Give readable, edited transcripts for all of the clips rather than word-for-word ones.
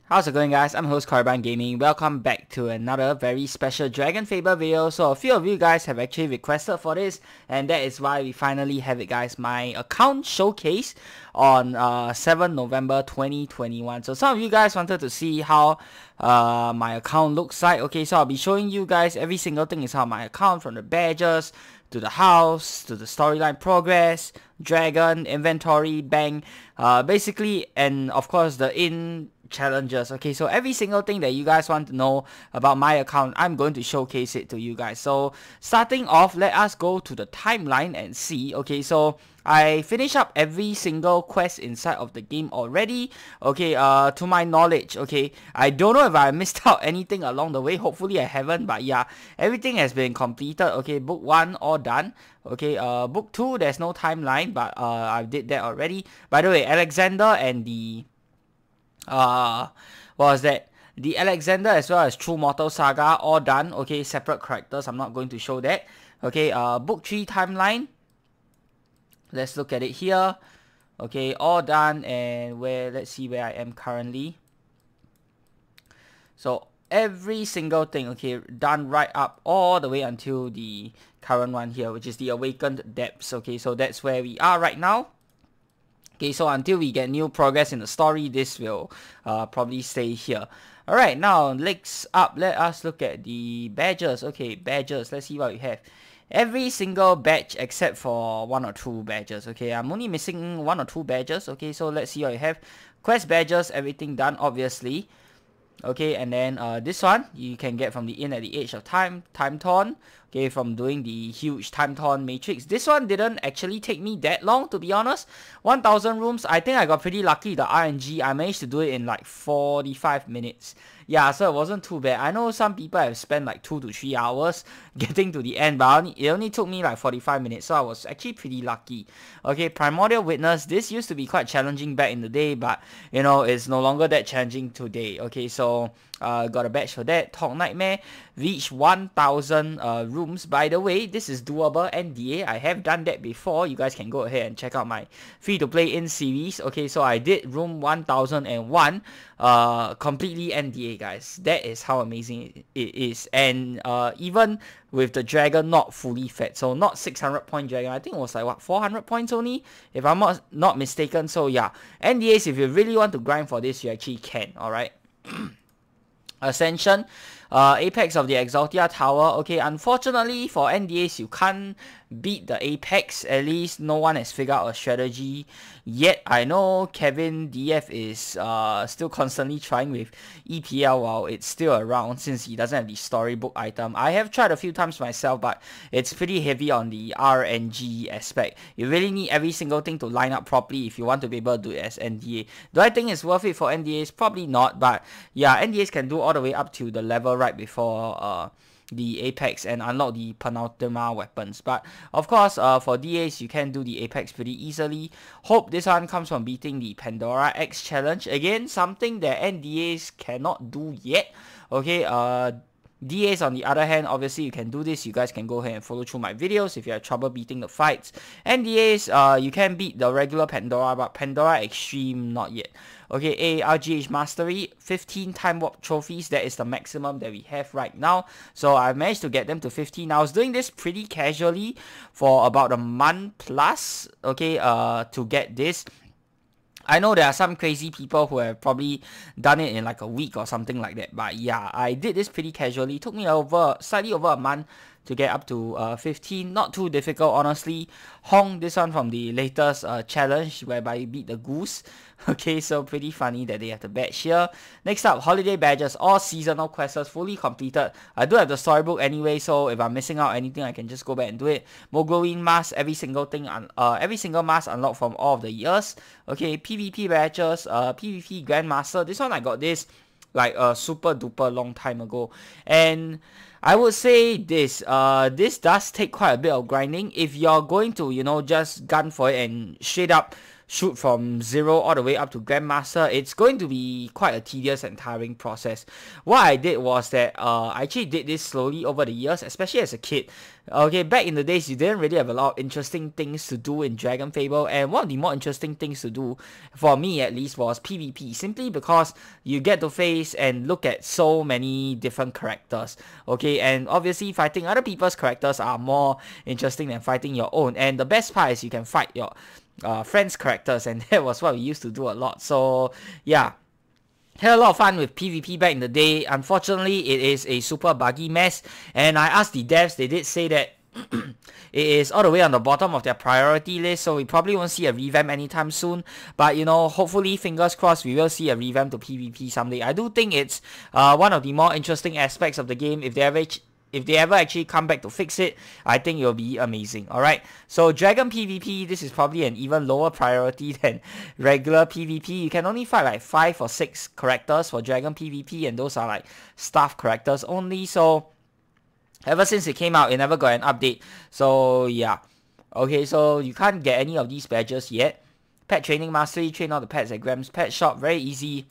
How's it going, guys? I'm host Carbon Gaming. Welcome back to another very special DragonFable video. So a few of you guys have actually requested for this, and that is why we finally have it, guys. My account showcase on 7 November 2021. So some of you guys wanted to see how my account looks like. Okay, so I'll be showing you guys every single thing is how my account, from the badges to the house, to the storyline progress, dragon, inventory, bank, basically, and of course the challenges. Okay, so every single thing that you guys want to know about my account, I'm going to showcase it to you guys. So starting off, let us go to the timeline and see. Okay, so I finished up every single quest inside of the game already. Okay, to my knowledge. Okay, I don't know if I missed out anything along the way. Hopefully I haven't, but yeah, everything has been completed. Okay, book 1 all done. Okay, book 2, there's no timeline, but I did that already. By the way, Alexander and the what was that? The Alexander as well as True Mortal Saga all done. Okay, separate characters. I'm not going to show that. Okay, book 3 timeline. Let's look at it here. Okay, all done, and let's see where I am currently. So every single thing, okay, done right up all the way until the current one here, which is the Awakened Depths. Okay, so that's where we are right now. Okay, so until we get new progress in the story, this will probably stay here. Alright, now next up, let us look at the badges. Okay, badges, let's see what we have. Every single badge except for 1 or 2 badges. Okay, I'm only missing 1 or 2 badges. Okay, so let's see what we have. Quest badges, everything done, obviously. Okay, and then this one you can get from the Inn at the Age of Time, Time Torn. Okay, from doing the huge Time Torn matrix. This one didn't actually take me that long, to be honest. 1000 rooms. I think I got pretty lucky. The RNG, I managed to do it in like 45 minutes. Yeah, so it wasn't too bad. I know some people have spent like 2 to 3 hours getting to the end, but it only took me like 45 minutes, so I was actually pretty lucky. Okay, Primordial Witness. This used to be quite challenging back in the day, but you know, it's no longer that challenging today. Okay, so got a badge for that. Talk Nightmare. Reach 1000 rooms. By the way, this is doable NDA. I have done that before. You guys can go ahead and check out my free-to-play in series. Okay, so I did room 1001 completely NDA, guys. That is how amazing it is. And even with the dragon not fully fed, so not 600 point dragon, I think it was like what, 400 points only, if I'm not mistaken. So yeah, NDAs, if you really want to grind for this, you actually can. Alright. Ascension, Apex of the Exaltia Tower. Okay, unfortunately for NDAs, you can't beat the Apex. At least no one has figured out a strategy yet. I know Kevin DF is still constantly trying with EPL while it's still around, since he doesn't have the storybook item. I have tried a few times myself, but it's pretty heavy on the RNG aspect. You really need every single thing to line up properly if you want to be able to do it as NDA. Do I think it's worth it for NDAs? Probably not, but yeah, NDAs can do all the way up to the level right before the Apex and unlock the penultimate weapons. But of course, for DAs, you can do the Apex pretty easily. Hope this one comes from beating the Pandora X challenge. Again, something that NDAs cannot do yet. Okay, DAs on the other hand, obviously you can do this. You guys can go ahead and follow through my videos if you have trouble beating the fights. NDAs, you can beat the regular Pandora, but Pandora Extreme, not yet. Okay, RGH Mastery, 15 Time Warp trophies. That is the maximum that we have right now. So I managed to get them to 15. I was doing this pretty casually for about a month plus, okay, to get this. I know there are some crazy people who have probably done it in like a week or something like that. But yeah, I did this pretty casually. It took me slightly over a month to get up to 15. Not too difficult, honestly. Hong, this one from the latest challenge whereby you beat the goose. Okay, so pretty funny that they have the badge here. Next up, holiday badges. All seasonal quests fully completed. I do have the storybook anyway, so if I'm missing out anything, I can just go back and do it. Mogwai mask, every single mask unlocked from all of the years. Okay, PvP badges, PvP Grandmaster. This one I got this like a super duper long time ago, and I would say this does take quite a bit of grinding. If you're going to, you know, just gun for it and straight up shoot from 0 all the way up to Grandmaster, it's going to be quite a tedious and tiring process. What I did was that I actually did this slowly over the years, especially as a kid. Okay, back in the days, you didn't really have a lot of interesting things to do in DragonFable, and one of the more interesting things to do, for me at least, was PvP, simply because you get to face and look at so many different characters, okay, and obviously fighting other people's characters are more interesting than fighting your own, and the best part is you can fight your friends' characters, and that was what we used to do a lot. So yeah, had a lot of fun with PvP back in the day. Unfortunately, it is a super buggy mess, and I asked the devs, they did say that it is all the way on the bottom of their priority list, so we probably won't see a revamp anytime soon. But you know, hopefully, fingers crossed, we will see a revamp to PvP someday. I do think it's one of the more interesting aspects of the game. If they ever actually come back to fix it, I think it'll be amazing. Alright, so Dragon PvP, this is probably an even lower priority than regular PvP. You can only fight like 5 or 6 characters for Dragon PvP, and those are like staff characters only. So ever since it came out, it never got an update. So yeah, okay, so you can't get any of these badges yet. Pet Training Mastery, train all the pets at Graham's Pet Shop, very easy.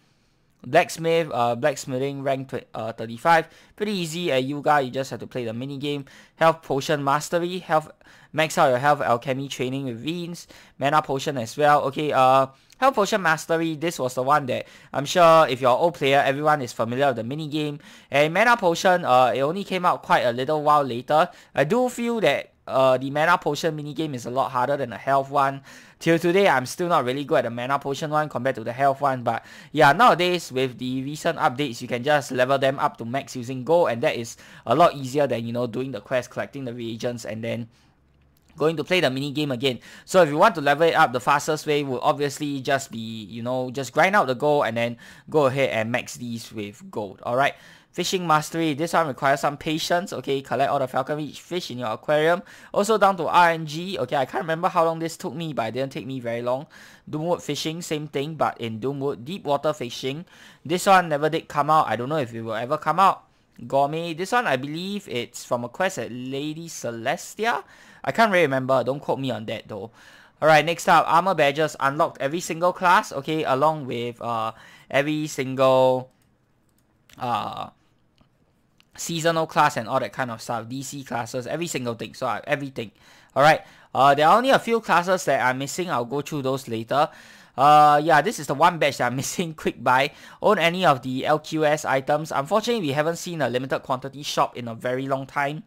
Blacksmith, blacksmithing rank 35, pretty easy. At Yuga, you just have to play the mini game. Health Potion Mastery, max out your health alchemy training with Veins. Mana Potion as well. Okay, Health Potion Mastery, this was the one that I'm sure if you're an old player, everyone is familiar with the mini game. And Mana Potion, it only came out quite a little while later. I do feel that the Mana Potion minigame is a lot harder than the Health one. Till today, I'm still not really good at the Mana Potion one compared to the Health one. But yeah, nowadays, with the recent updates, you can just level them up to max using gold. And that is a lot easier than, you know, doing the quest, collecting the reagents, and then going to play the mini game again. So if you want to level it up, the fastest way would obviously just be, you know, just grind out the gold and then go ahead and max these with gold. Alright. Fishing Mastery, this one requires some patience. Okay, collect all the Falcon Reach fish in your aquarium. Also down to RNG. Okay, I can't remember how long this took me, but it didn't take me very long. Doomwood Fishing, same thing, but in Doomwood. Deep Water Fishing, this one never did come out. I don't know if it will ever come out. Gourmet, this one I believe it's from a quest at Lady Celestia. I can't really remember, don't quote me on that though. Alright, next up, Armor Badges unlocked every single class, okay, along with every single seasonal class and all that kind of stuff. DC classes, every single thing, so everything. Alright, there are only a few classes that I'm missing. I'll go through those later. Yeah, this is the one badge that I'm missing. Quick buy. Own any of the LQS items. Unfortunately, we haven't seen a limited quantity shop in a very long time.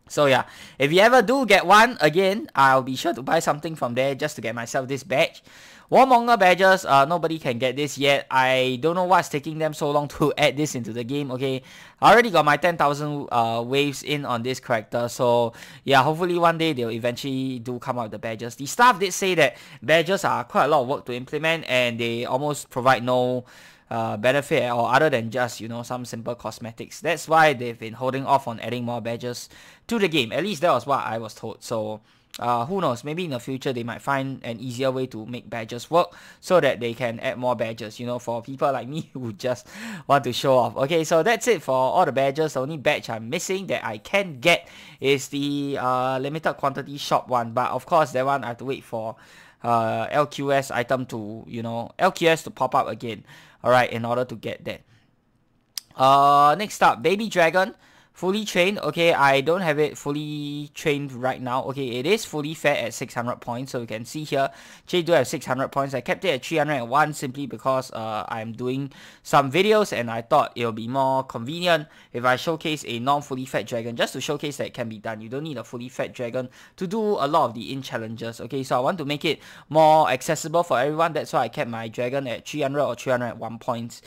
So yeah, if you ever do get one, again, I'll be sure to buy something from there just to get myself this badge. Warmonger badges, nobody can get this yet. I don't know what's taking them so long to add this into the game, okay. I already got my 10,000 waves in on this character, so yeah, hopefully one day they'll eventually do come out with the badges. The staff did say that badges are quite a lot of work to implement, and they almost provide no benefit or other than just, you know, some simple cosmetics. That's why they've been holding off on adding more badges to the game. At least that was what I was told. So who knows, maybe in the future they might find an easier way to make badges work so that they can add more badges, you know, for people like me who just want to show off. Okay, so that's it for all the badges. The only badge I'm missing that I can get is the limited quantity shop one, but of course that one I have to wait for LQS item to, you know, LQS to pop up again. Alright, in order to get that. Next up, Baby Dragon. Fully trained. Okay, I don't have it fully trained right now. Okay, it is fully fed at 600 points. So you can see here, actually do have 600 points. I kept it at 301 simply because I'm doing some videos and I thought it will be more convenient if I showcase a non-fully fed dragon, just to showcase that it can be done. You don't need a fully fed dragon to do a lot of the challenges. Okay, so I want to make it more accessible for everyone. That's why I kept my dragon at 300 or 301 points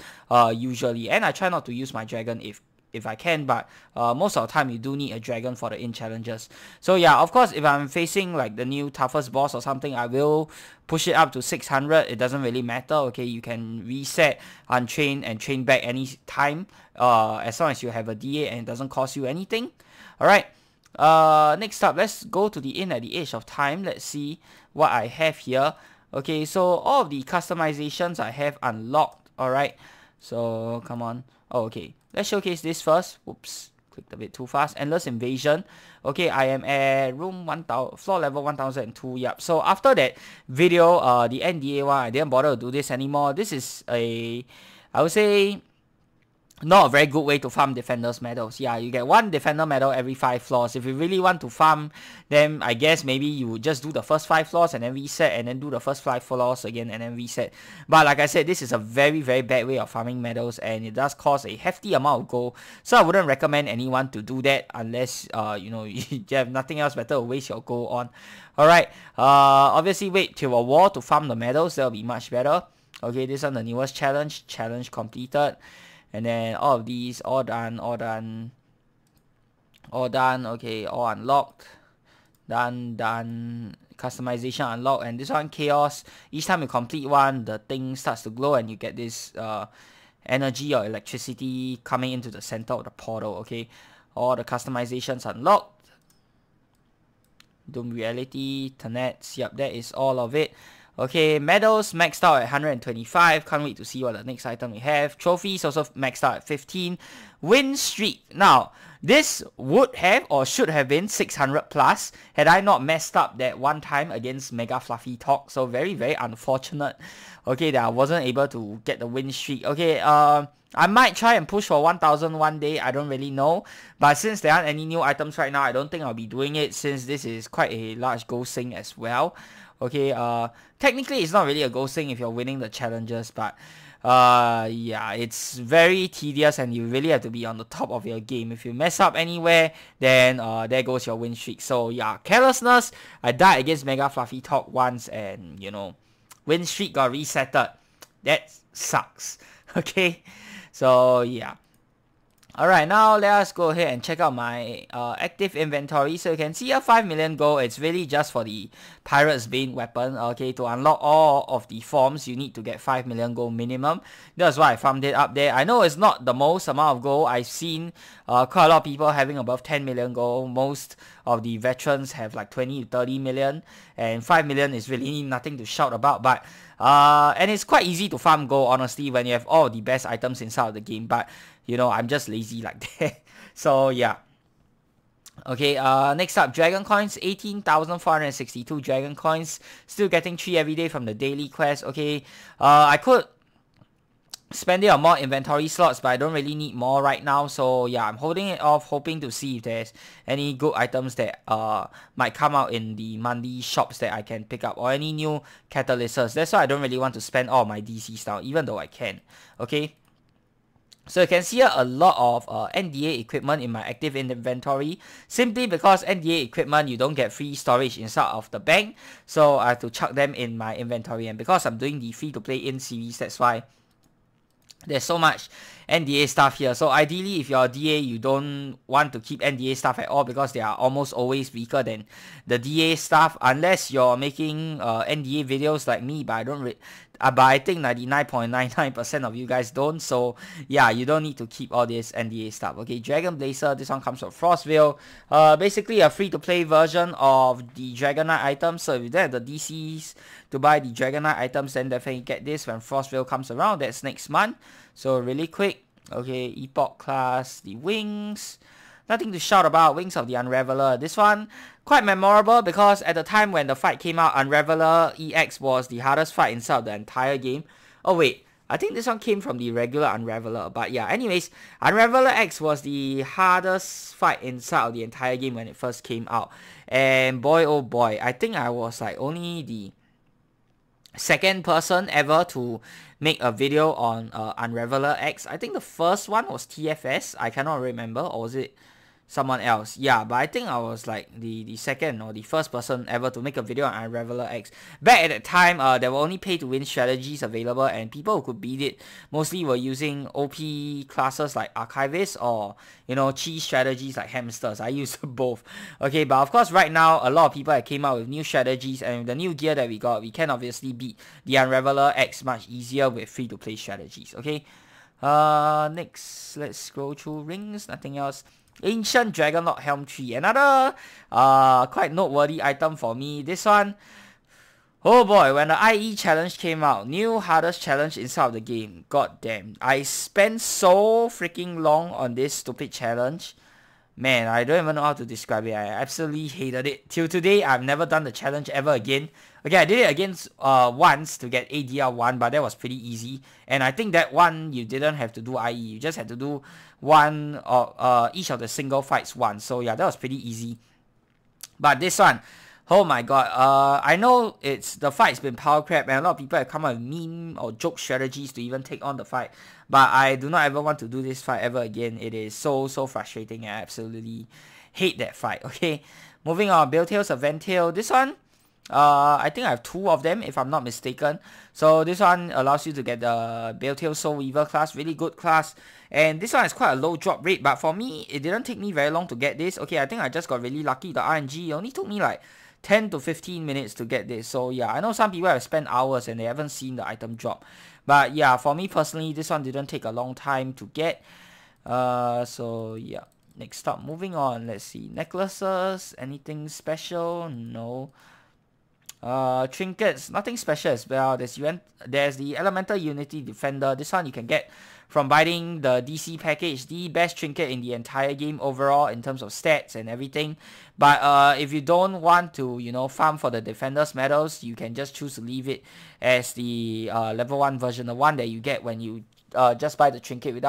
usually. And I try not to use my dragon if I can, but most of the time you do need a dragon for the challenges. So yeah, of course, if I'm facing like the new toughest boss or something, I will push it up to 600. It doesn't really matter. Okay, you can reset, untrain, and train back any time as long as you have a DA and it doesn't cost you anything. Alright, next up, let's go to the Inn at the Edge of Time. Let's see what I have here. Okay, so all of the customizations I have unlocked. Alright, so come on. Oh, okay. Let's showcase this first. Whoops. clicked a bit too fast. Endless Invasion. Okay, I am at floor level 1002. Yep. So after that video, the NDA one, I didn't bother to do this anymore. This is I would say, not a very good way to farm Defender's medals. Yeah, you get 1 Defender medal every 5 floors. If you really want to farm, then I guess maybe you would just do the first 5 floors and then reset, and then do the first 5 floors again and then reset. But like I said, this is a very, very bad way of farming medals, and it does cost a hefty amount of gold. So I wouldn't recommend anyone to do that unless, you know, you have nothing else better to waste your gold on. Alright, obviously wait till a war to farm the medals. That'll be much better. Okay, this one the newest challenge. Challenge completed. And then all of these, all done. Okay, all unlocked. Done. Customization unlocked. And this one, Chaos. Each time you complete one, the thing starts to glow and you get this energy or electricity coming into the center of the portal. Okay, all the customizations unlocked. Doom Reality, Tenets. Yep, that is all of it. Okay, medals maxed out at 125. Can't wait to see what the next item we have. Trophies also maxed out at 15. Win streak. Now, this would have or should have been 600 plus had I not messed up that one time against Mega Fluffy Talk. So very, very unfortunate. Okay, that I wasn't able to get the win streak. Okay, I might try and push for 1000 one day. I don't really know. But since there aren't any new items right now, I don't think I'll be doing it, since this is quite a large gold sink as well. Okay, technically it's not really a gold sink if you're winning the challenges, but yeah, it's very tedious and you really have to be on the top of your game. If you mess up anywhere, then there goes your win streak. So yeah, carelessness. I died against Mega Fluffy Talk once and, you know, win streak got resetted. That sucks. Okay, so yeah. Alright, now let us go ahead and check out my active inventory. So you can see a 5 million gold. It's really just for the Pirate's Bane weapon. Okay, to unlock all of the forms, you need to get 5 million gold minimum. That's why I farmed it up there. I know it's not the most amount of gold. I've seen quite a lot of people having above 10 million gold. Most of the veterans have like 20 to 30 million. And 5 million is really nothing to shout about. But and it's quite easy to farm gold, honestly, when you have all the best items inside of the game. But you know, I'm just lazy like that. So yeah. Okay, next up, Dragon Coins. 18,462 Dragon Coins. Still getting 3 every day from the daily quest. Okay, I could spend it on more inventory slots, but I don't really need more right now. So yeah, I'm holding it off, hoping to see if there's any good items that might come out in the monthly shops that I can pick up, or any new catalysts. That's why I don't really want to spend all my DCs now, even though I can. Okay. So you can see here a lot of NDA equipment in my active inventory, simply because NDA equipment, you don't get free storage inside of the bank, so I have to chuck them in my inventory. And because I'm doing the free to play in series, that's why there's so much NDA stuff here. So ideally, if you're a DA, you don't want to keep NDA stuff at all, because they are almost always weaker than the DA stuff, unless you're making NDA videos like me. But I don't but I think 99.99% of you guys don't. So yeah, you don't need to keep all this NDA stuff. Okay, Dragonblazer, this one comes from Frostveil. Basically a free to play version of the Dragon Knight items. So if you don't have the DCs to buy the Dragon Knight items, then definitely get this when Frostveil comes around. That's next month. So really quick. Okay, Epoch class, the wings. Nothing to shout about. Wings of the Unraveler. This one quite memorable, because at the time when the fight came out, Unraveler EX was the hardest fight inside of the entire game. Oh wait, I think this one came from the regular Unraveler. But yeah, anyways, Unraveler X was the hardest fight inside of the entire game when it first came out. And boy oh boy, I think I was like only the second person ever to make a video on Unraveler X. I think the first one was TFS. I cannot remember, or was it someone else? Yeah, but I think I was like the second or the first person ever to make a video on Unraveler X. Back at that time, there were only pay to win strategies available, and people who could beat it mostly were using OP classes like Archivist, or you know, cheese strategies like Hamsters. I used both. Okay, but of course right now a lot of people have came out with new strategies, and with the new gear that we got, we can obviously beat the Unraveler X much easier with free to play strategies. Okay, next, let's scroll through rings. Nothing else. Ancient Dragonlord Helm 3, another quite noteworthy item for me. This one, oh boy, when the IE challenge came out, new hardest challenge inside of the game. God damn, I spent so freaking long on this stupid challenge. Man, I don't even know how to describe it. I absolutely hated it. Till today, I've never done the challenge ever again. Okay, I did it against once to get ADR 1, but that was pretty easy. And I think that one, you didn't have to do IE. You just had to do one or each of the single fights once. So yeah, that was pretty easy. But this one, oh my god, I know the fight's been power crap and a lot of people have come up with meme or joke strategies to even take on the fight. But I do not ever want to do this fight ever again. It is so frustrating and I absolutely hate that fight, okay? Moving on, Baletail's a Ventail. This one, I think I have 2 of them if I'm not mistaken. So this one allows you to get the Baletail Soul Weaver class, really good class. And this one is quite a low drop rate, but for me, it didn't take me very long to get this. Okay, I think I just got really lucky. The RNG only took me like 10 to 15 minutes to get this. So yeah, I know some people have spent hours and they haven't seen the item drop. But yeah, for me personally, this one didn't take a long time to get. So yeah, next up, moving on. Let's see, necklaces, anything special? No. Trinkets, nothing special as well. There's the Elemental Unity Defender. This one you can get from buying the DC package, the best trinket in the entire game overall in terms of stats and everything. But if you don't want to, you know, farm for the Defender's medals, you can just choose to leave it as the level 1 version, the one that you get when you just buy the trinket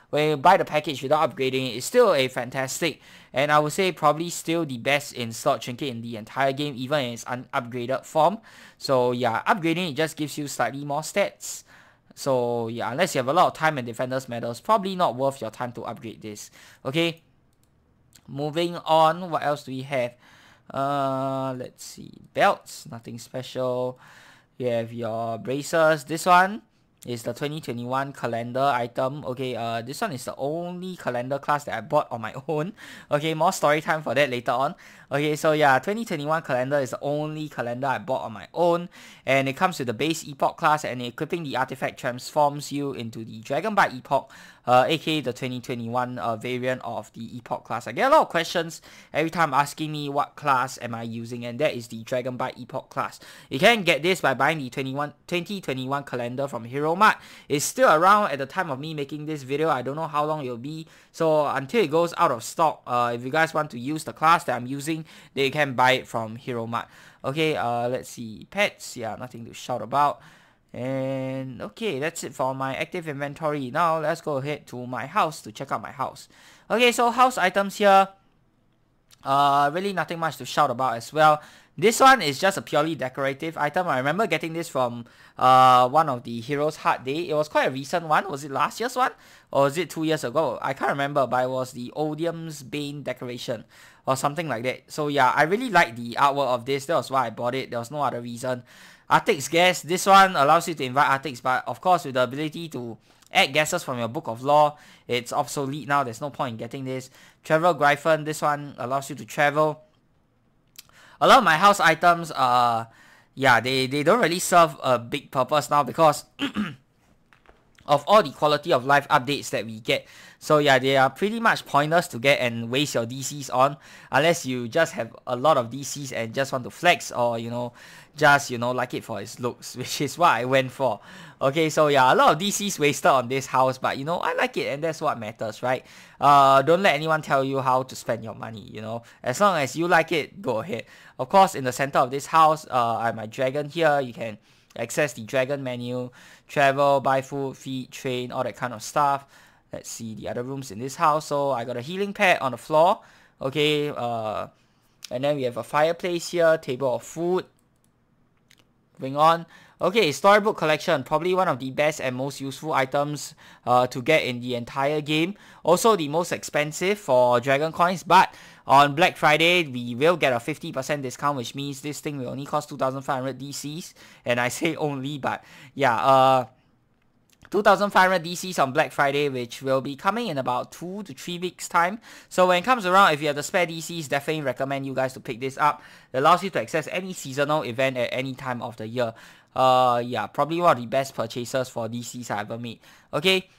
when you buy the package without upgrading it. It's still a fantastic, and I would say probably still the best in slot trinket in the entire game, even in its unupgraded form. So yeah, upgrading it just gives you slightly more stats. So yeah, unless you have a lot of time and Defender's medals, probably not worth your time to upgrade this. Okay, moving on, what else do we have? Let's see, belts, nothing special. You have your bracers. This one is the 2021 calendar item. Okay, this one is the only calendar class that I bought on my own. Okay, more story time for that later on. Okay, so yeah, 2021 calendar is the only calendar I bought on my own, and it comes with the base epoch class, and equipping the artifact transforms you into the Dragonbite epoch, aka the 2021 variant of the epoch class. I get a lot of questions every time asking me what class am I using, and that is the Dragonbite epoch class. You can get this by buying the 2021 calendar from Hero Mart. It's still around at the time of me making this video. I don't know how long it'll be, so until it goes out of stock, if you guys want to use the class that I'm using, then you can buy it from Hero Mart. Okay, let's see, pets, yeah, nothing to shout about. And okay, that's it for my active inventory. Now let's go ahead to my house to check out my house. Okay, so house items here, really nothing much to shout about as well. This one is just a purely decorative item. I remember getting this from one of the Heroes Heart Day. It was quite a recent one. Was it last year's one? Or was it 2 years ago? I can't remember, but it was the Odium's Bane decoration or something like that. So yeah, I really like the artwork of this. That was why I bought it. There was no other reason. Arctic's Guest. This one allows you to invite Arctics, but of course with the ability to add guesses from your Book of Lore, it's obsolete now. There's no point in getting this. Travel Gryphon. This one allows you to travel. A lot of my house items, yeah, they don't really serve a big purpose now because of all the quality of life updates that we get. So yeah, they are pretty much pointless to get and waste your DCs on, unless you just have a lot of DCs and just want to flex, or you know, just like it for its looks, which is what I went for. Okay, so yeah, a lot of DCs wasted on this house, but I like it, and that's what matters, right? Don't let anyone tell you how to spend your money, as long as you like it, go ahead. Of course, in the center of this house, I have my dragon here. You can access the dragon menu, travel, buy food, feed, train, all that kind of stuff. Let's see the other rooms in this house. So I got a healing pad on the floor. Okay, and then we have a fireplace here, table of food. Moving on. Okay, storybook collection, probably one of the best and most useful items to get in the entire game. Also the most expensive for dragon coins, but on Black Friday we will get a 50% discount, which means this thing will only cost 2,500 DCs. And I say only, but yeah, 2,500 DCs on Black Friday, which will be coming in about 2 to 3 weeks time. So when it comes around, if you have the spare DCs, definitely recommend you guys to pick this up. It allows you to access any seasonal event at any time of the year. Yeah, probably one of the best purchases for DCs I ever made. Okay,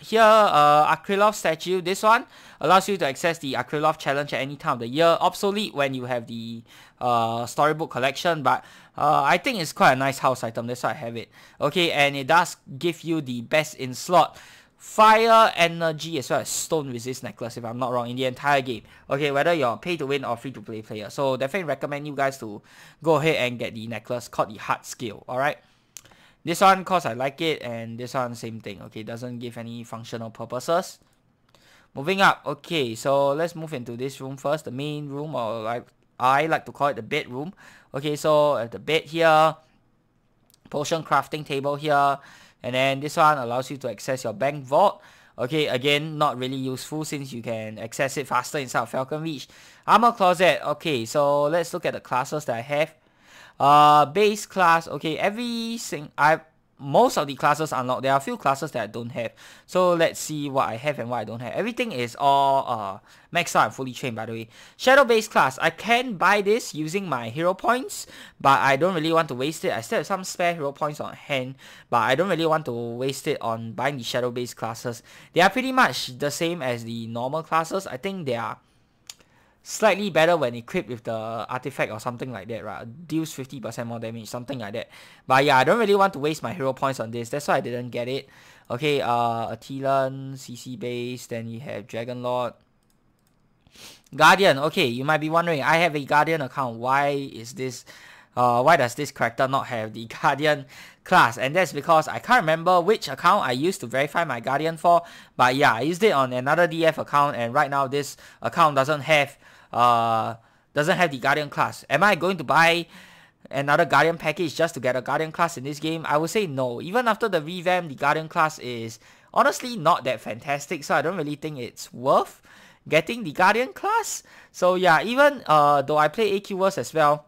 here, Acrylic Statue. This one allows you to access the Acrylic challenge at any time of the year. Obsolete when you have the storybook collection, but I think it's quite a nice house item. That's why I have it. Okay, and it does give you the best in slot fire energy as well as stone resist necklace, if I'm not wrong, in the entire game. Okay, whether you're pay to win or free to play player. So definitely recommend you guys to go ahead and get the necklace called the Heart Scale. Alright. This one, cause I like it, and this one, same thing. Okay, doesn't give any functional purposes. Moving up. Okay, so let's move into this room first, the main room, or like I like to call it the bedroom. Okay, so at the bed here, potion crafting table here, and then this one allows you to access your bank vault. Okay, again, not really useful since you can access it faster inside of Falcon Reach. Armor closet. Okay, so let's look at the classes that I have. Base class. Okay, most of the classes unlocked. There are a few classes that I don't have. So let's see what I have and what I don't have. Everything is all maxed out and fully trained, by the way. Shadow base class. I can buy this using my hero points, but I don't really want to waste it. I still have some spare hero points on hand, but I don't really want to waste it on buying the shadow base classes. They are pretty much the same as the normal classes. I think they are slightly better when equipped with the artifact or something like that, right? Deals 50% more damage, something like that. But yeah, I don't really want to waste my hero points on this. That's why I didn't get it. Okay, Atilan, CC base, then you have Dragon Lord. Guardian. Okay, you might be wondering, I have a Guardian account. Why does this character not have the Guardian class? And that's because I can't remember which account I used to verify my Guardian for. But yeah, I used it on another DF account, and right now this account doesn't have the Guardian class. Am I going to buy another Guardian package just to get a Guardian class in this game? I would say no. Even after the revamp, the Guardian class is honestly not that fantastic, so I don't really think it's worth getting the Guardian class. So yeah, even though I play AQers as well,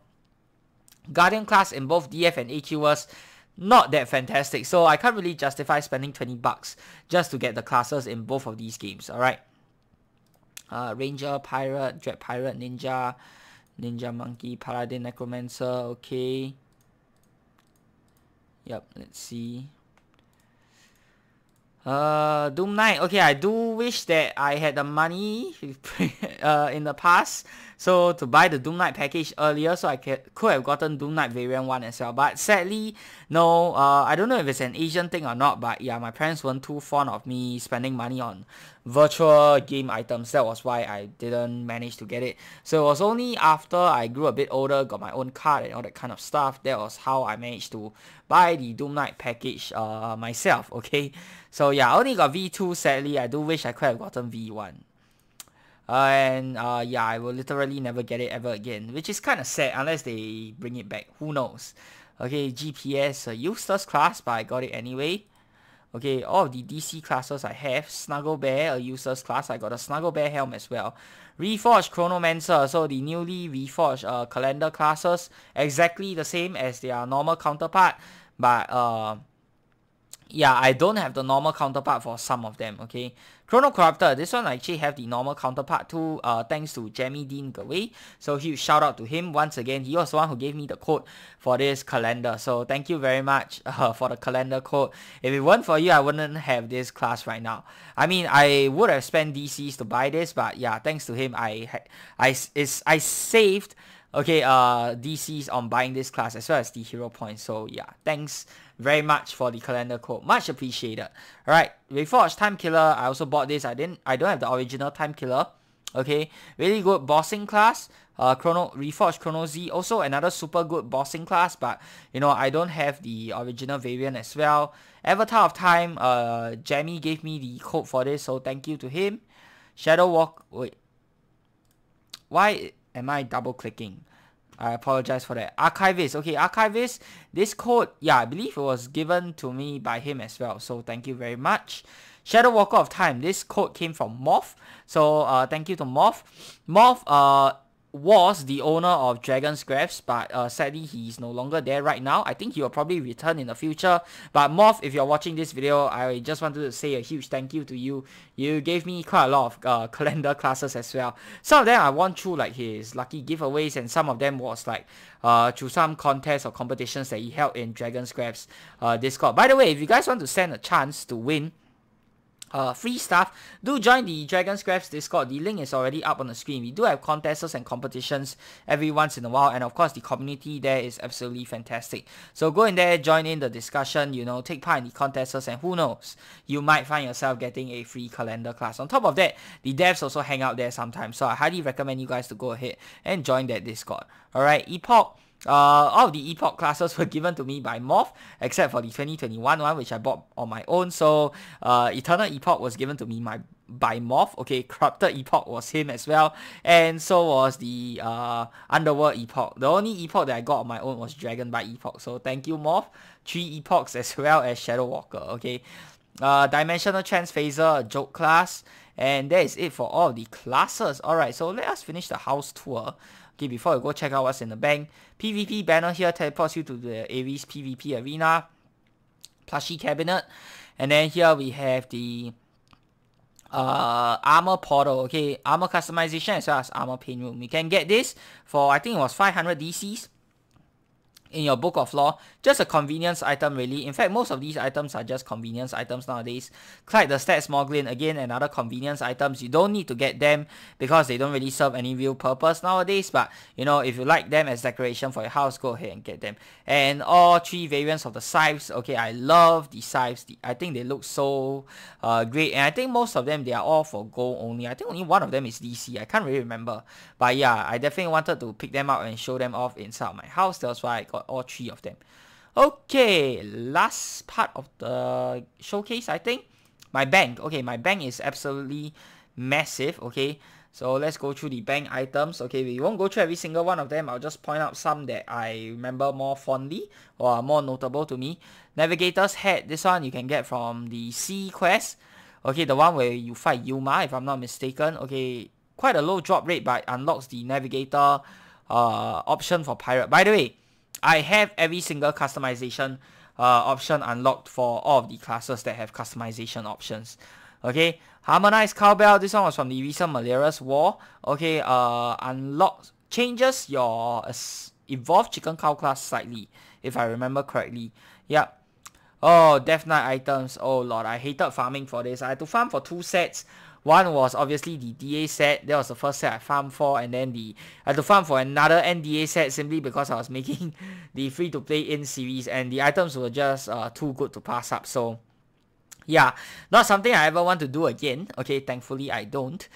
Guardian class in both DF and AQers not that fantastic, so I can't really justify spending 20 bucks just to get the classes in both of these games. Alright. Ranger, Pirate, Dread Pirate, Ninja, Ninja Monkey, Paladin, Necromancer. Okay. Yep, let's see. Doom Knight. Okay, I do wish that I had the money in the past, so to buy the Doom Knight package earlier, so I could have gotten Doom Knight variant 1 as well. But sadly, no. I don't know if it's an Asian thing or not, but yeah, my parents weren't too fond of me spending money on virtual game items. That was why I didn't manage to get it. So it was only after I grew a bit older, got my own card and all that kind of stuff, that was how I managed to buy the Doom Knight package myself. Okay, so yeah, I only got V2. Sadly, I do wish I could have gotten V1. Yeah, I will literally never get it ever again, which is kind of sad unless they bring it back. Who knows? Okay, GPS, a useless class, but I got it anyway. Okay, all of the DC classes I have. Snuggle Bear, a useless class. I got a Snuggle Bear Helm as well. Reforged Chronomancer, so the newly reforged calendar classes, exactly the same as their normal counterpart, but yeah, I don't have the normal counterpart for some of them. Okay, Chrono Corruptor, this one I actually have the normal counterpart too, thanks to Jamie Dean Gaway. So huge shout out to him once again. He was the one who gave me the code for this calendar, so thank you very much for the calendar code. If it weren't for you, I wouldn't have this class right now. I mean, I would have spent DCs to buy this, but yeah, thanks to him, I saved DCs on buying this class as well as the hero points. So yeah, thanks very much for the calendar code, much appreciated. Alright, Reforged Time Killer, I also bought this. I don't have the original Time Killer. Okay, really good bossing class. Reforged Chrono Z, also another super good bossing class, but you know, I don't have the original variant as well. Avatar of Time, Jamie gave me the code for this, so thank you to him. Shadow Walk, wait, why am I double clicking? I apologize for that. Archivist. Okay, Archivist. This code, yeah, I believe it was given to me by him as well. So thank you very much. Shadow Walker of Time. This code came from Moth. So thank you to Moth. Moth was the owner of Dragon's Grabs, but sadly he's no longer there right now. I think he will probably return in the future. But Moth, if you're watching this video, I just wanted to say a huge thank you to you. You gave me quite a lot of calendar classes as well. Some of them I won through like his lucky giveaways, and some of them was like through some contests or competitions that he held in Dragon's Grabs Discord. By the way, if you guys want to stand a chance to win free stuff, do join the Dragon Scraps Discord. The link is already up on the screen. We do have contests and competitions every once in a while, and of course the community there is absolutely fantastic. So go in there, join in the discussion, you know, take part in the contests, and who knows, you might find yourself getting a free calendar class. On top of that, the devs also hang out there sometimes, so I highly recommend you guys to go ahead and join that Discord. Alright, Epoch. All of the Epoch classes were given to me by Morph, except for the 2021 one, which I bought on my own. So Eternal Epoch was given to me by Morph. Okay, Corrupted Epoch was him as well, and so was the Underworld Epoch. The only Epoch that I got on my own was Dragonbite Epoch. So thank you, Morph. 3 Epochs as well as Shadow Walker. Okay, Dimensional Transphaser, a joke class, and that is it for all of the classes. Alright, so let us finish the house tour. Okay, before we go check out what's in the bank. PvP banner here teleports you to the Ares PvP arena. Plushie cabinet. And then here we have the armor portal. Okay, armor customization as well as armor paint room. You can get this for, I think it was 500 DCs in your book of lore. Just a convenience item really. In fact, most of these items are just convenience items nowadays. Clyde the Stats Moglin, again another convenience items. You don't need to get them because they don't really serve any real purpose nowadays, but you know, if you like them as decoration for your house, go ahead and get them. And all 3 variants of the scythes. Okay, I love the scythes. I think they look so great, and I think most of them, they are all for gold only. I think only one of them is DC. I can't really remember, but yeah, I definitely wanted to pick them up and show them off inside my house. That's why I got all 3 of them. Okay, last part of the showcase, I think. My bank. Okay, my bank is absolutely massive. Okay, so let's go through the bank items. Okay, we won't go through every single one of them. I'll just point out some that I remember more fondly or are more notable to me. Navigator's Hat. This one you can get from the Sea Quest. Okay, the one where you fight Yuma, if I'm not mistaken. Okay, quite a low drop rate, but unlocks the Navigator option for Pirate. By the way, I have every single customization option unlocked for all of the classes that have customization options. Okay, Harmonized Cowbell. This one was from the recent Malera's War. Okay, unlocks, changes your evolved Chicken Cow class slightly, if I remember correctly. Yep. Oh, Death Knight items. Oh lord, I hated farming for this. I had to farm for 2 sets. One was obviously the DA set. That was the first set I farmed for, and then I had to farm for another NDA set simply because I was making the free-to-play in series, and the items were just too good to pass up. So yeah, not something I ever want to do again. Okay, thankfully I don't.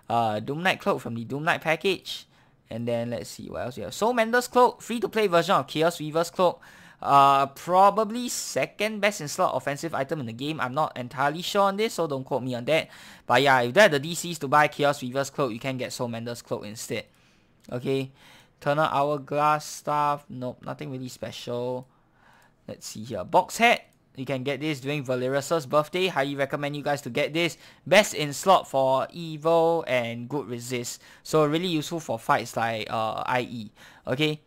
Doom Knight Cloak from the Doom Knight package, and then let's see what else we have. Soul Mender's Cloak, free-to-play version of Chaos Weaver's Cloak. Probably second best in slot offensive item in the game. I'm not entirely sure on this, so don't quote me on that. But yeah, if there are the DCs to buy Chaos Weaver's Cloak, you can get Soul Mender's Cloak instead. Okay, Eternal Hourglass stuff. Nope, nothing really special. Let's see here. Box Hat. You can get this during Valerius's birthday. Highly recommend you guys to get this. Best in slot for evil and good resist. So really useful for fights like IE. Okay.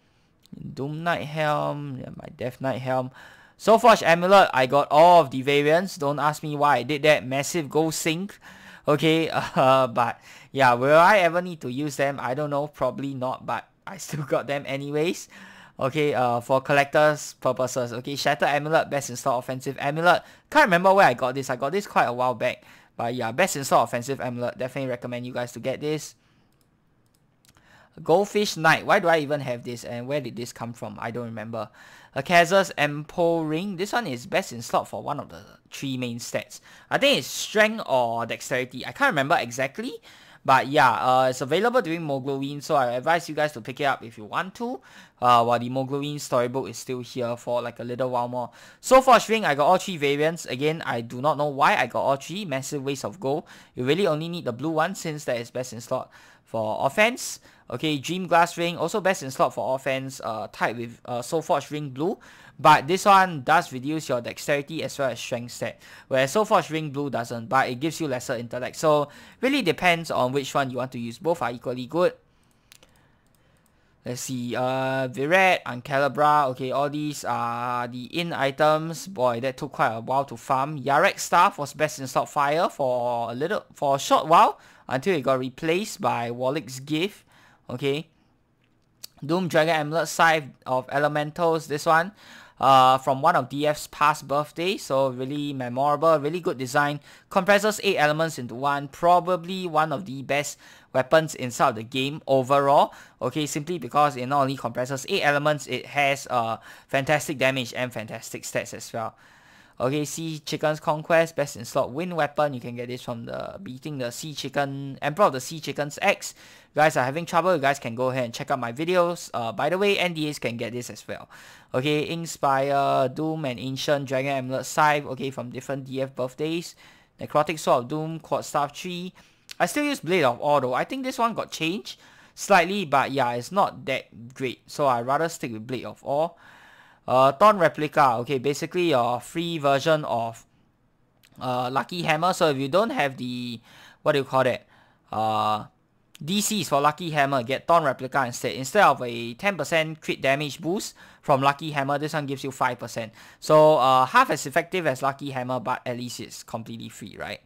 Doom Knight Helm, my Death Knight Helm. Soulforge Amulet, I got all of the variants. Don't ask me why I did that. Massive gold sink. Okay, but yeah, will I ever need to use them? I don't know, probably not, but I still got them anyways. Okay, for collectors purposes. Okay, Shattered Amulet, best in slot offensive amulet. Can't remember where I got this. I got this quite a while back. But yeah, best in slot offensive amulet. Definitely recommend you guys to get this. Goldfish Knight. Why do I even have this, and where did this come from? I don't remember. A Kaz's Empo Ring. This one is best in slot for one of the 3 main stats. I think it's Strength or Dexterity. I can't remember exactly. But yeah, it's available during Mogloween, so I advise you guys to pick it up if you want to. While the Mogloween storybook is still here for like a little while more. Soulforge Ring, I got all 3 variants. Again, I do not know why I got all 3. Massive waste of gold. You really only need the blue one since that is best in slot for offense. Okay, Dream Glass Ring, also best in slot for offense, tied with Soulforge Ring Blue. But this one does reduce your dexterity as well as strength stat, whereas Soulforge Ring Blue doesn't, but it gives you lesser intellect. So, really depends on which one you want to use. Both are equally good. Let's see, Viret, Uncalibra, okay, all these are the in items. Boy, that took quite a while to farm. Yarek Staff was best in slot fire for a short while, until it got replaced by Wallick's Gift. Okay, Doom Dragon Amulet, Scythe of Elementals, this one. from one of DF's past birthdays. So really memorable, really good design. Compresses 8 elements into one. Probably one of the best weapons inside the game overall. Okay, simply because it not only compresses 8 elements, it has fantastic damage and fantastic stats as well. Okay, Sea Chicken's Conquest, best in slot wind weapon. You can get this from the beating the Sea Chicken, Emperor of the Sea Chicken's X. You guys are having trouble, you guys can go ahead and check out my videos. By the way, NDAs can get this as well. Okay, Inspire, Doom and Ancient, Dragon Amulet Scythe, okay, from different DF birthdays. Necrotic Sword of Doom, Quad Staff 3. I still use Blade of Awe though. I think this one got changed slightly, but yeah, it's not that great. So I'd rather stick with Blade of Awe. Thorn Replica, okay, basically your free version of Lucky Hammer. So if you don't have the, what do you call that, DCs for Lucky Hammer, get Thorn Replica instead. Instead of a 10% crit damage boost from Lucky Hammer, this one gives you 5%. So half as effective as Lucky Hammer, but at least it's completely free, right?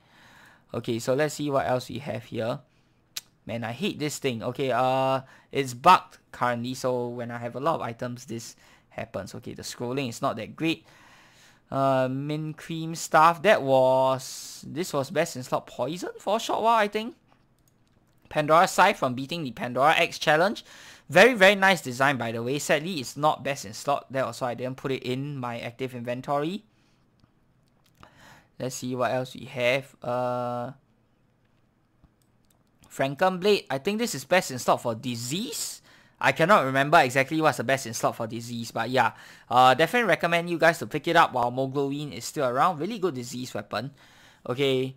Okay, so let's see what else we have here. Man, I hate this thing. Okay, it's bugged currently, so when I have a lot of items, this happens. Okay, the scrolling is not that great. Mint Cream Staff, this was best in slot poison for a short while, I think. Pandora Scythe from beating the Pandora X challenge. Very, very nice design, by the way. Sadly, it's not best in slot. That was why I didn't put it in my active inventory. Let's see what else we have. Fragmented Blade. I think this is best in slot for disease. I cannot remember exactly what's the best in slot for disease, but yeah, definitely recommend you guys to pick it up while Mogloween is still around. Really good disease weapon. Okay,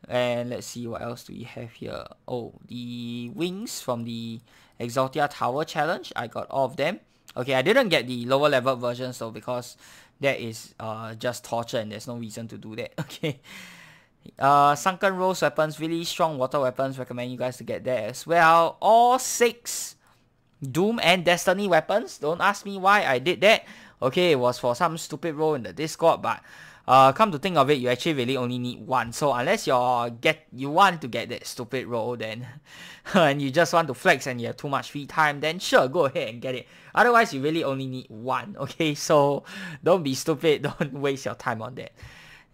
and let's see what else do we have here. Oh, the wings from the Exaltia Tower challenge. I got all of them. Okay, I didn't get the lower level versions though, because that is just torture and there's no reason to do that. Okay. Sunken Rose weapons, really strong water weapons. Recommend you guys to get that as well. All 6 Doom and Destiny weapons. Don't ask me why I did that. Okay, it was for some stupid role in the Discord, but come to think of it, you actually really only need 1. So unless you want to get that stupid role, then and you just want to flex and you have too much free time, then sure, go ahead and get it. Otherwise, you really only need 1. Okay, so don't be stupid. Don't waste your time on that.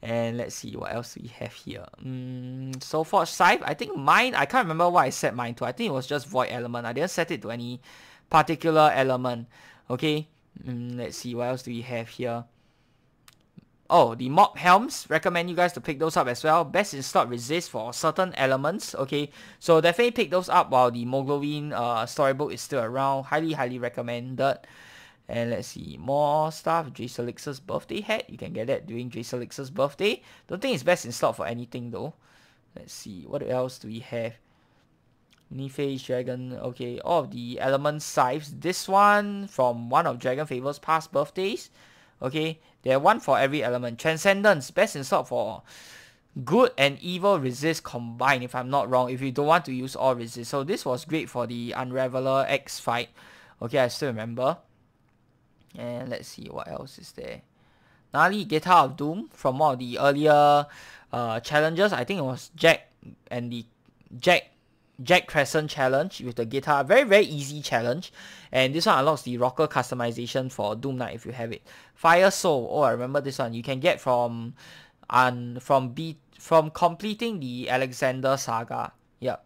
And let's see what else we have here. Soulforge Scythe. I think mine, I can't remember what I set mine to. I think it was just Void Element. I didn't set it to any particular element. Okay. Let's see what else do we have here. Oh, the Mob Helms. Recommend you guys to pick those up as well. Best in slot resist for certain elements. Okay. So definitely pick those up while the Mogloween storybook is still around. Highly, highly recommended. And let's see, more stuff. Dracelix's birthday hat. You can get that during Dracelix's birthday. Don't think it's best in slot for anything though. Let's see, what else do we have? Miniface Dragon. Okay, all of the element scythes. This one from one of DragonFable's past birthdays. Okay, they have one for every element. Transcendence, best in slot for good and evil resist combined, if I'm not wrong, if you don't want to use all resist. So this was great for the Unraveler X fight. Okay, I still remember. And let's see what else is there. Gnarly Guitar of Doom from one of the earlier challenges. I think it was Jack and the Jack Crescent challenge with the guitar. Very, very easy challenge. And this one unlocks the rocker customization for Doom Knight if you have it. Fire Soul. Oh, I remember this one. You can get from completing the Alexander Saga. Yep.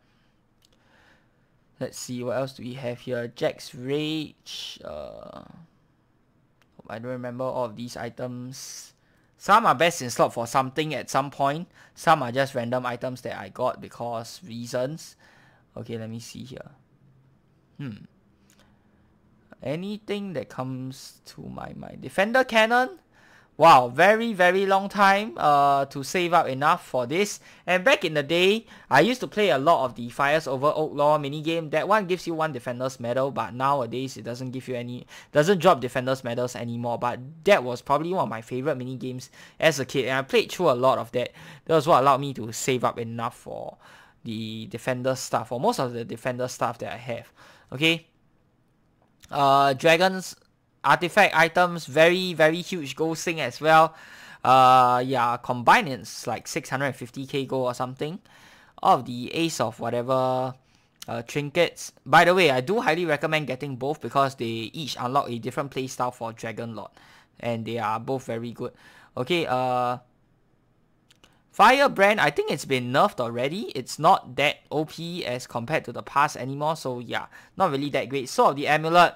Let's see what else do we have here. Jack's Rage. I don't remember all of these items. Some are best in slot for something at some point. Some are just random items that I got because reasons. Okay, let me see here. Anything that comes to my mind. Defender Cannon. Wow, very, very long time to save up enough for this. And back in the day, I used to play a lot of the Fires Over Oaklaw minigame. That one gives you 1 Defender's Medal, but nowadays it doesn't give you any, doesn't drop Defender's Medals anymore. But that was probably one of my favorite minigames as a kid, and I played through a lot of that. That was what allowed me to save up enough for the Defender stuff, or most of the Defender stuff that I have. Okay. Dragon's artifact items, very, very huge gold sink as well. Yeah, combined it's like 650k gold or something. All of the ace of whatever trinkets. By the way, I do highly recommend getting both because they each unlock a different playstyle for Dragon Lord. and they are both very good. Okay, Firebrand, I think it's been nerfed already. It's not that OP as compared to the past anymore, so yeah, not really that great. Sword of the Amulet,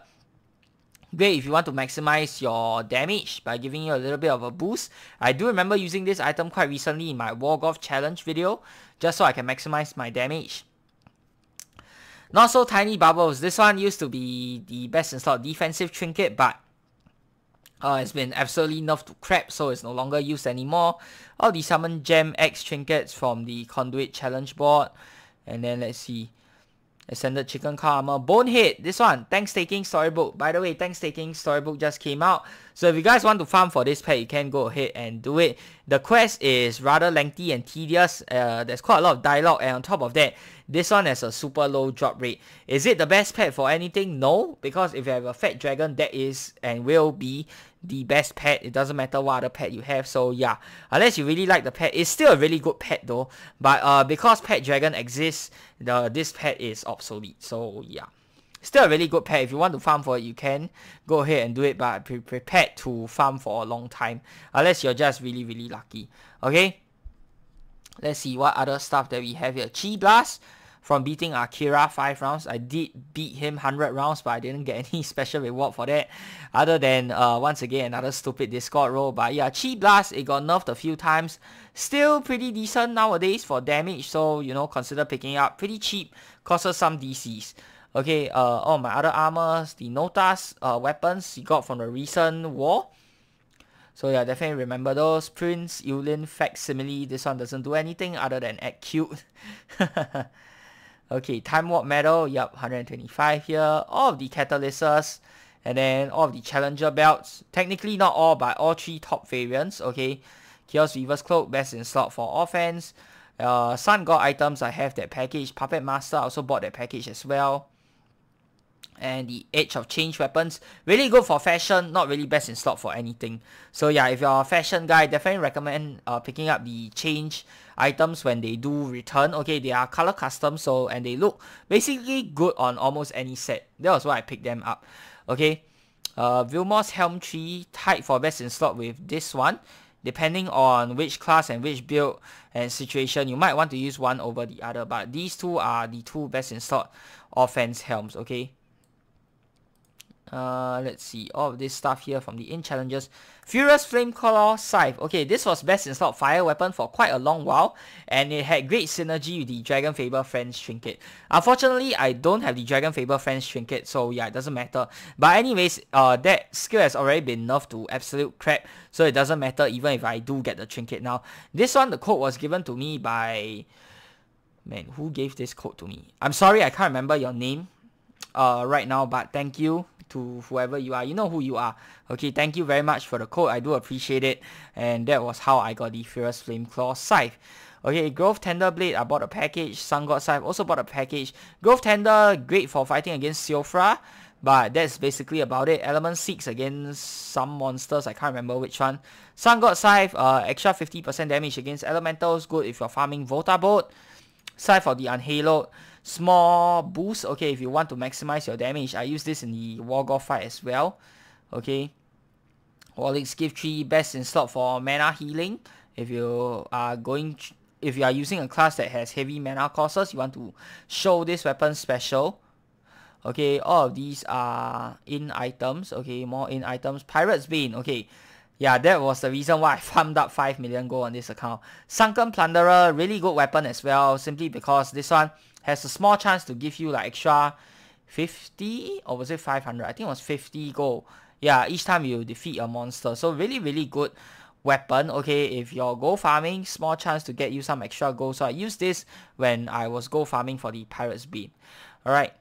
great if you want to maximize your damage by giving you a little bit of a boost. I do remember using this item quite recently in my Wargolf challenge video, just so I can maximize my damage. Not so tiny bubbles. This one used to be the best in slot defensive trinket, but it's been absolutely nerfed to crap, so it's no longer used anymore. All the Summon Gem X trinkets from the Conduit challenge board. And then let's see. Ascended Chicken Car Armor. Bonehead, this one, Tank Staking Storybook. By the way, Tank Staking Storybook just came out. So if you guys want to farm for this pet, you can go ahead and do it. The quest is rather lengthy and tedious. There's quite a lot of dialogue, and on top of that, this one has a super low drop rate. Is it the best pet for anything? No, because if you have a Fat Dragon, that is and will be the best pet. It doesn't matter what other pet you have. So yeah, unless you really like the pet, it's still a really good pet though. But because Pet Dragon exists, this pet is obsolete. So yeah, still a really good pet. If you want to farm for it, you can go ahead and do it, but be prepared to farm for a long time, unless you're just really, really lucky. Okay, let's see what other stuff that we have here. Chi Blast. From beating Akira 5 rounds. I did beat him 100 rounds, but I didn't get any special reward for that, other than once again another stupid Discord roll. But yeah, Chi Blast, it got nerfed a few times. Still pretty decent nowadays for damage, so you know, consider picking up. Pretty cheap, costs some DCs. Okay, all my other armors, the Notas weapons you got from the recent war. So yeah, definitely remember those. Prince Yulin Facsimile, this one doesn't do anything other than act cute. Okay, Time Warp Medal, yup, 125 here. All of the Catalysts, and then all of the Challenger belts. Technically not all, but all 3 top variants, okay. Chaos Weaver's Cloak, best in slot for offense. Sun God items, I have that package. Puppet Master, I also bought that package as well. And the Edge of Change weapons, really good for fashion, not really best in slot for anything. So yeah, if you're a fashion guy, definitely recommend picking up the change items when they do return. Okay, they are color custom, so and they look basically good on almost any set. That was why I picked them up. Okay, Vilmor's Helm tree, tied for best in slot with this one. Depending on which class and which build and situation, you might want to use one over the other, but these two are the 2 best in slot offense helms. Okay, let's see, all of this stuff here from the in challenges. Furious Flameclaw Scythe. Okay, this was best in slot fire weapon for quite a long while, and it had great synergy with the DragonFable Friends trinket. Unfortunately, I don't have the DragonFable Friends trinket, so yeah, it doesn't matter. But anyways, that skill has already been nerfed to absolute crap, so it doesn't matter even if I do get the trinket now. This one, the code was given to me by... Man, who gave this code to me? I'm sorry, I can't remember your name right now, but thank you to whoever you are. You know who you are. Okay, thank you very much for the code. I do appreciate it. And that was how I got the Furious Flameclaw Scythe. Okay, Growth Tender Blade, I bought a package. Sun God Scythe, also bought a package. Growth Tender, great for fighting against Siofra, but that's basically about it. Element 6 against some monsters, I can't remember which one. Sun God Scythe, extra 50% damage against elementals, good if you're farming Volta Bolt. Scythe for the Unhaloed, small boost. Okay, if you want to maximize your damage, I use this in the Wargolf fight as well. Okay, Warlick's Gift Tree, best in slot for mana healing. If you are using a class that has heavy mana costs, you want to show this weapon special. Okay, all of these are in items. Okay, more in items. Pirate's Bane. Okay, yeah, that was the reason why I farmed up 5 million gold on this account. Sunken Plunderer, really good weapon as well, simply because this one has a small chance to give you like extra 50, or was it 500? I think it was 50 gold. Yeah, each time you defeat a monster. So really, really good weapon. Okay, if you're gold farming, small chance to get you some extra gold. So I used this when I was gold farming for the Pirate's Bane. Alright.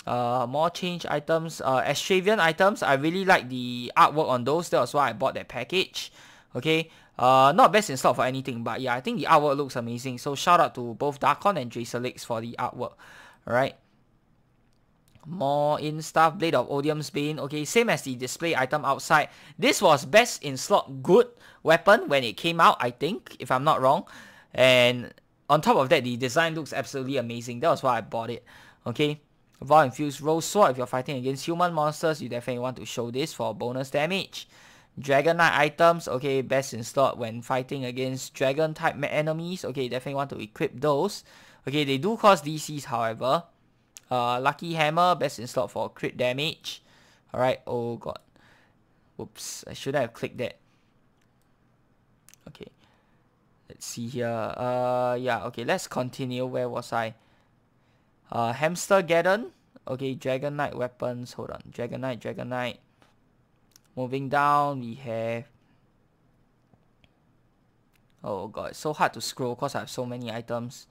More change items, Astravian items. I really like the artwork on those. That was why I bought that package. Okay, not best in slot for anything, but yeah, I think the artwork looks amazing. So shout out to both Darkon and Dracelix for the artwork. Alright, more in stuff. Blade of Odium's Bane. Okay, same as the display item outside. This was best in slot good weapon when it came out, I think, if I'm not wrong. And on top of that, the design looks absolutely amazing. That was why I bought it. Okay, Void Infused Rose Sword. If you're fighting against human monsters, you definitely want to show this for bonus damage. Dragon Knight items, okay, best in slot when fighting against dragon type enemies. Okay, definitely want to equip those. Okay, they do cause DCs, however. Lucky Hammer, best in slot for crit damage. Alright, oh god. Whoops, I shouldn't have clicked that. Okay, let's see here. Yeah, okay, let's continue. Where was I? Hamster Geddon. Okay, Dragon Knight weapons. Hold on. Dragon Knight. Moving down, we have... Oh god, it's so hard to scroll because I have so many items.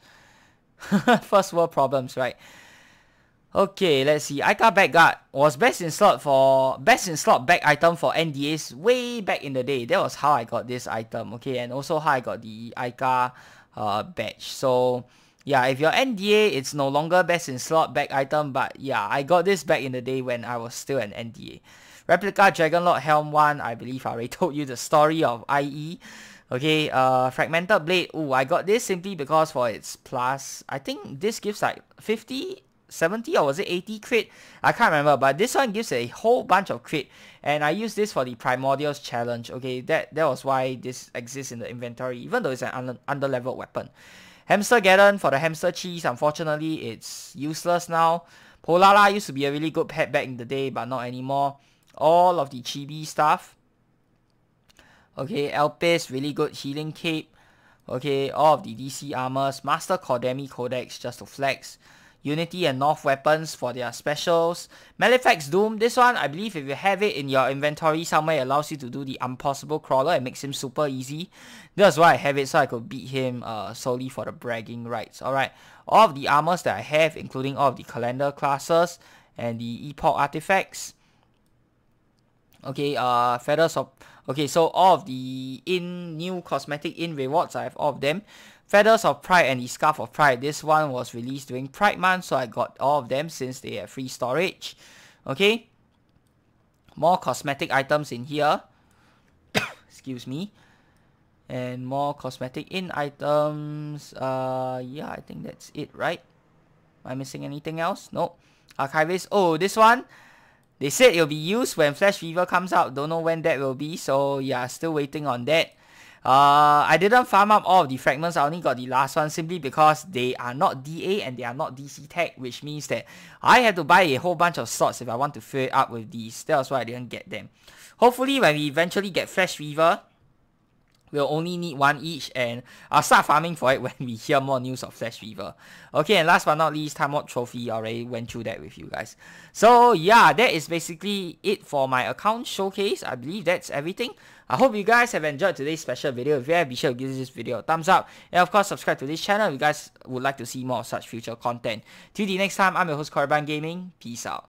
First world problems, right? Okay, let's see. Ica Backguard was best in slot back item for NDAs way back in the day. That was how I got this item. Okay, and also how I got the Ica badge. So yeah, if you're NDA, it's no longer best in slot back item, but yeah, I got this back in the day when I was still an NDA. Replica Dragonlord Helm 1, I believe I already told you the story of IE. Okay, Fragmented Blade. Oh, I got this simply because for its plus, I think this gives like 50, 70, or was it 80 crit? I can't remember, but this one gives a whole bunch of crit, and I use this for the Primordials challenge. Okay, that was why this exists in the inventory, even though it's an under-leveled weapon. Hamster Geddon for the hamster cheese. Unfortunately, it's useless now. Polala used to be a really good pet back in the day, but not anymore. All of the chibi stuff. Okay, Elpis, really good healing cape. Okay, all of the DC armors. Master Cordemi Codex, just to flex. Unity and North weapons for their specials. Malefax Doom, this one, I believe if you have it in your inventory somewhere, it allows you to do the Impossible Crawler. It makes him super easy. That's why I have it, so I could beat him solely for the bragging rights. Alright, all of the armors that I have, including all of the calendar classes and the Epoch artifacts. Okay, feathers of... Okay, so all of the new cosmetic rewards, I have all of them. Feathers of Pride and the Scarf of Pride. This one was released during Pride Month, so I got all of them since they have free storage. Okay. More cosmetic items in here. Excuse me. And more cosmetic items. Yeah, I think that's it, right? Am I missing anything else? Nope. Archivist. Oh, this one. They said it'll be used when Flash Fever comes out. Don't know when that will be. So yeah, still waiting on that. I didn't farm up all of the fragments. I only got the last one simply because they are not DA and they are not DC tag, which means that I have to buy a whole bunch of slots if I want to fill it up with these. That was why I didn't get them. Hopefully when we eventually get Flash Fever, we'll only need one each, and I'll start farming for it when we hear more news of Flash Fever. Okay, and last but not least, Time Warp Trophy. I already went through that with you guys. So yeah, that is basically it for my account showcase. I believe that's everything. I hope you guys have enjoyed today's special video. If you have, be sure to give this video a thumbs up. And of course, subscribe to this channel if you guys would like to see more of such future content. Till the next time, I'm your host, Korriban Gaming. Peace out.